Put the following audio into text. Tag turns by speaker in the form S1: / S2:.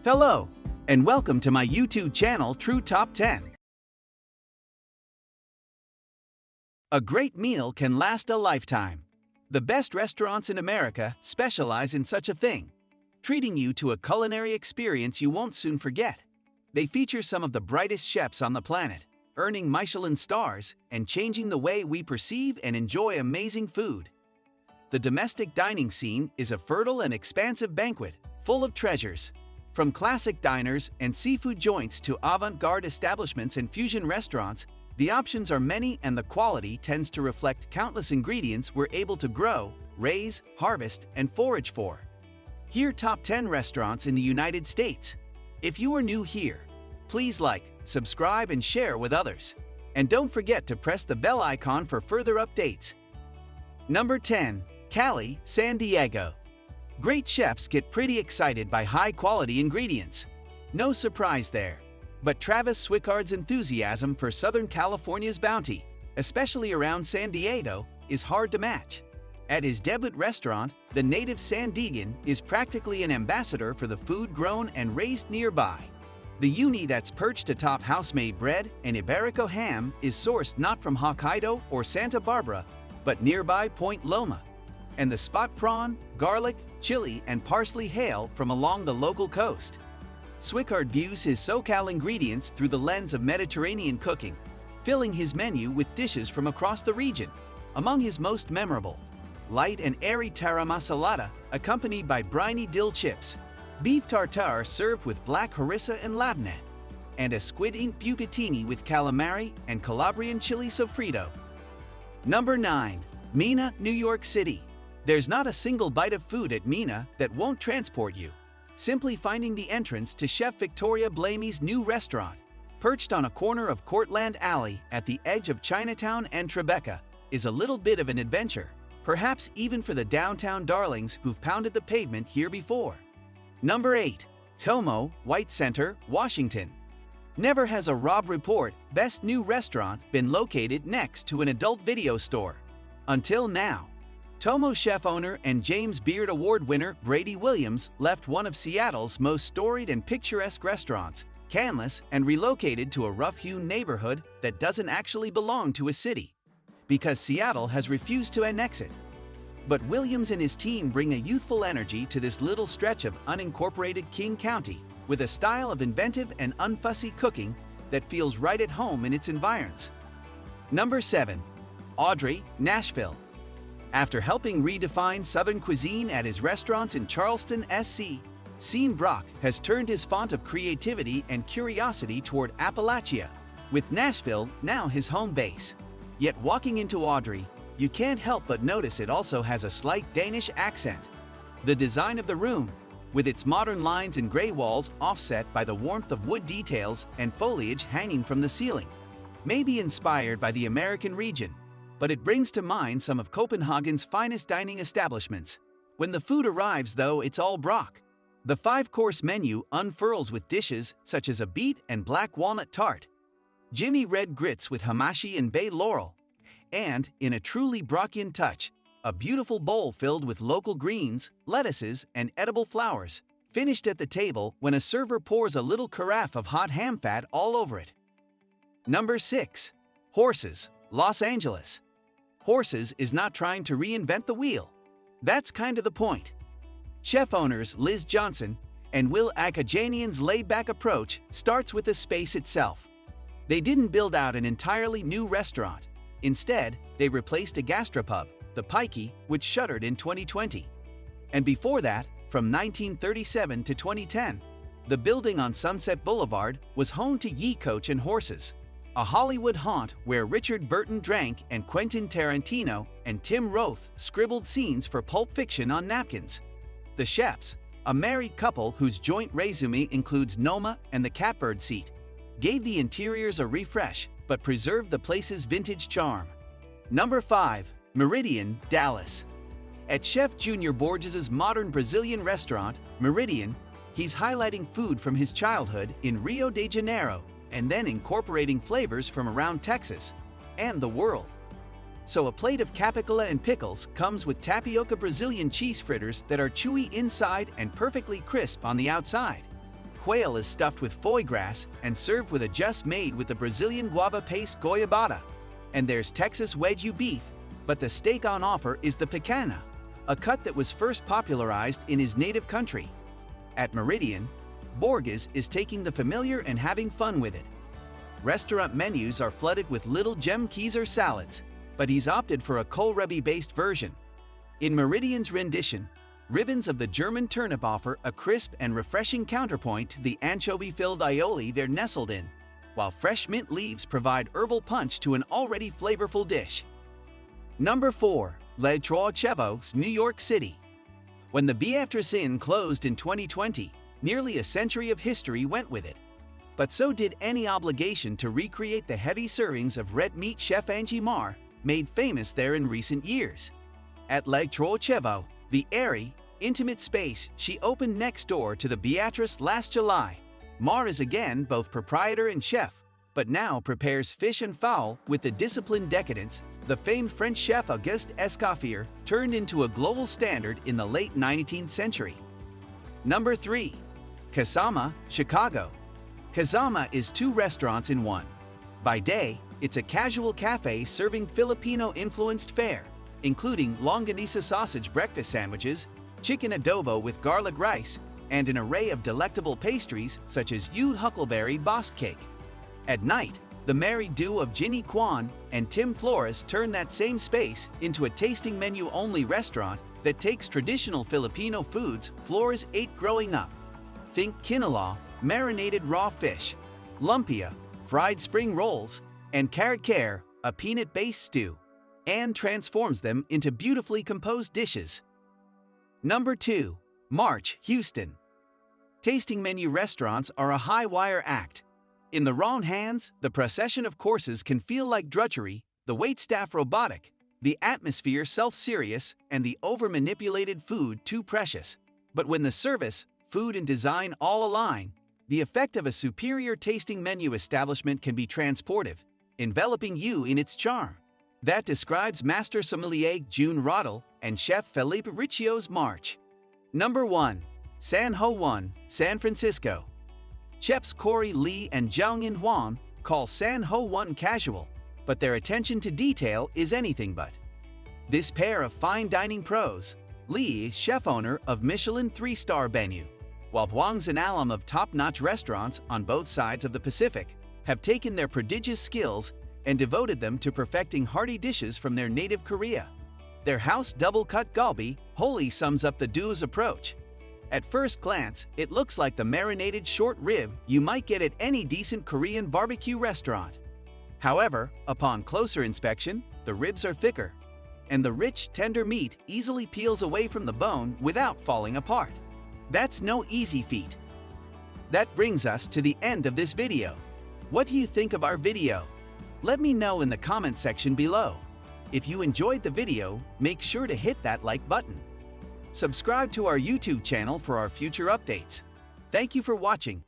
S1: Hello, and welcome to my YouTube channel, Truu Top 10. A great meal can last a lifetime. The best restaurants in America specialize in such a thing, treating you to a culinary experience you won't soon forget. They feature some of the brightest chefs on the planet, earning Michelin stars and changing the way we perceive and enjoy amazing food. The domestic dining scene is a fertile and expansive banquet, full of treasures. From classic diners and seafood joints to avant-garde establishments and fusion restaurants, the options are many and the quality tends to reflect countless ingredients we're able to grow, raise, harvest, and forage for. Here are top 10 restaurants in the United States. If you are new here, please like, subscribe, and share with others. And don't forget to press the bell icon for further updates. Number 10. Cali San Diego. Great chefs get pretty excited by high-quality ingredients. No surprise there. But Travis Swickard's enthusiasm for Southern California's bounty, especially around San Diego, is hard to match. At his debut restaurant, the native San Diegan is practically an ambassador for the food grown and raised nearby. The uni that's perched atop house-made bread and Iberico ham is sourced not from Hokkaido or Santa Barbara, but nearby Point Loma. And the spot prawn, garlic, chili, and parsley hail from along the local coast. Swickard views his SoCal ingredients through the lens of Mediterranean cooking, filling his menu with dishes from across the region. Among his most memorable, light and airy tara masalata, accompanied by briny dill chips, beef tartare served with black harissa and labneh, and a squid ink bucatini with calamari and Calabrian chili sofrito. Number 9. Mina, New York City. There's not a single bite of food at Mina that won't transport you. Simply finding the entrance to Chef Victoria Blamey's new restaurant, perched on a corner of Cortland Alley at the edge of Chinatown and Tribeca, is a little bit of an adventure, perhaps even for the downtown darlings who've pounded the pavement here before. Number 8. Tomo, White Center, Washington. Never has a Rob Report Best New Restaurant been located next to an adult video store. Until now. Tomo chef owner and James Beard Award winner Brady Williams left one of Seattle's most storied and picturesque restaurants, canless, and relocated to a rough-hewn neighborhood that doesn't actually belong to a city, because Seattle has refused to annex it. But Williams and his team bring a youthful energy to this little stretch of unincorporated King County, with a style of inventive and unfussy cooking that feels right at home in its environs. Number 7. Audrey Nashville. After helping redefine Southern cuisine at his restaurants in Charleston, SC, Sean Brock has turned his font of creativity and curiosity toward Appalachia, with Nashville now his home base. Yet walking into Audrey, you can't help but notice it also has a slight Danish accent. The design of the room, with its modern lines and gray walls offset by the warmth of wood details and foliage hanging from the ceiling, may be inspired by the American region, but it brings to mind some of Copenhagen's finest dining establishments. When the food arrives, though, it's all Brock. The 5-course menu unfurls with dishes such as a beet and black walnut tart, Jimmy red grits with hamashi and bay laurel, and, in a truly Brockian touch, a beautiful bowl filled with local greens, lettuces, and edible flowers, finished at the table when a server pours a little carafe of hot ham fat all over it. Number 6. Horses, Los Angeles. Horses is not trying to reinvent the wheel. That's kind of the point. Chef owners Liz Johnson and Will Akajanian's laid-back approach starts with the space itself. They didn't build out an entirely new restaurant. Instead, they replaced a gastropub, the Pikey, which shuttered in 2020. And before that, from 1937 to 2010, the building on Sunset Boulevard was home to Ye Coach and Horses, a Hollywood haunt where Richard Burton drank and Quentin Tarantino and Tim Roth scribbled scenes for Pulp Fiction on napkins. The chefs, a married couple whose joint resume includes Noma and the catbird seat, gave the interiors a refresh but preserved the place's vintage charm. Number 5. Meridian, Dallas. At Chef Junior Borges' modern Brazilian restaurant, Meridian, he's highlighting food from his childhood in Rio de Janeiro and then incorporating flavors from around Texas and the world. So a plate of capicola and pickles comes with tapioca Brazilian cheese fritters that are chewy inside and perfectly crisp on the outside. quail is stuffed with foie gras and served with a just made with the Brazilian guava paste goiabada. And there's Texas Wagyu beef, but the steak on offer is the picanha, a cut that was first popularized in his native country. At Meridian, Borges is taking the familiar and having fun with it. Restaurant menus are flooded with little gem Kaiser salads, but he's opted for a kohlrabi-based version. In Meridian's rendition, ribbons of the German turnip offer a crisp and refreshing counterpoint to the anchovy-filled aioli they're nestled in, while fresh mint leaves provide herbal punch to an already flavorful dish. Number 4. Le Trois Chevaux, New York City. When the Beatrice Inn closed in 2020, nearly a century of history went with it. But so did any obligation to recreate the heavy servings of red meat Chef Angie Mar made famous there in recent years. At Les Trois Chevaux, the airy, intimate space she opened next door to the Beatrice last July, Mar is again both proprietor and chef, but now prepares fish and fowl with the disciplined decadence the famed French chef Auguste Escoffier turned into a global standard in the late 19th century. Number 3. Kasama, Chicago. Kasama is 2 restaurants in one. By day, it's a casual cafe serving Filipino-influenced fare, including longanisa sausage breakfast sandwiches, chicken adobo with garlic rice, and an array of delectable pastries such as Yude Huckleberry Bosque cake. At night, the married duo of Ginny Kwan and Tim Flores turn that same space into a tasting menu-only restaurant that takes traditional Filipino foods Flores ate growing up. Think kinalaw, marinated raw fish, lumpia, fried spring rolls, and carrot care, a peanut-based stew, and transforms them into beautifully composed dishes. Number 2. March, Houston. Tasting menu restaurants are a high-wire act. In the wrong hands, the procession of courses can feel like drudgery, the waitstaff robotic, the atmosphere self-serious, and the over-manipulated food too precious. But when the service, food, and design all align, the effect of a superior tasting menu establishment can be transportive, enveloping you in its charm. That describes Master Sommelier June Roddle and Chef Felipe Riccio's March. Number 1. San Juan, San Francisco. Chefs Corey Lee and Jiangyin Juan call San Juan casual, but their attention to detail is anything but. This pair of fine dining pros, Lee is chef-owner of Michelin 3-star menu, while Huang's an alum of top-notch restaurants on both sides of the Pacific, have taken their prodigious skills and devoted them to perfecting hearty dishes from their native Korea. Their house double-cut galbi wholly sums up the duo's approach. At first glance, it looks like the marinated short rib you might get at any decent Korean barbecue restaurant. However, upon closer inspection, the ribs are thicker, and the rich, tender meat easily peels away from the bone without falling apart. That's no easy feat. That brings us to the end of this video. What do you think of our video? Let me know in the comment section below. If you enjoyed the video, make sure to hit that like button. Subscribe to our YouTube channel for our future updates. Thank you for watching.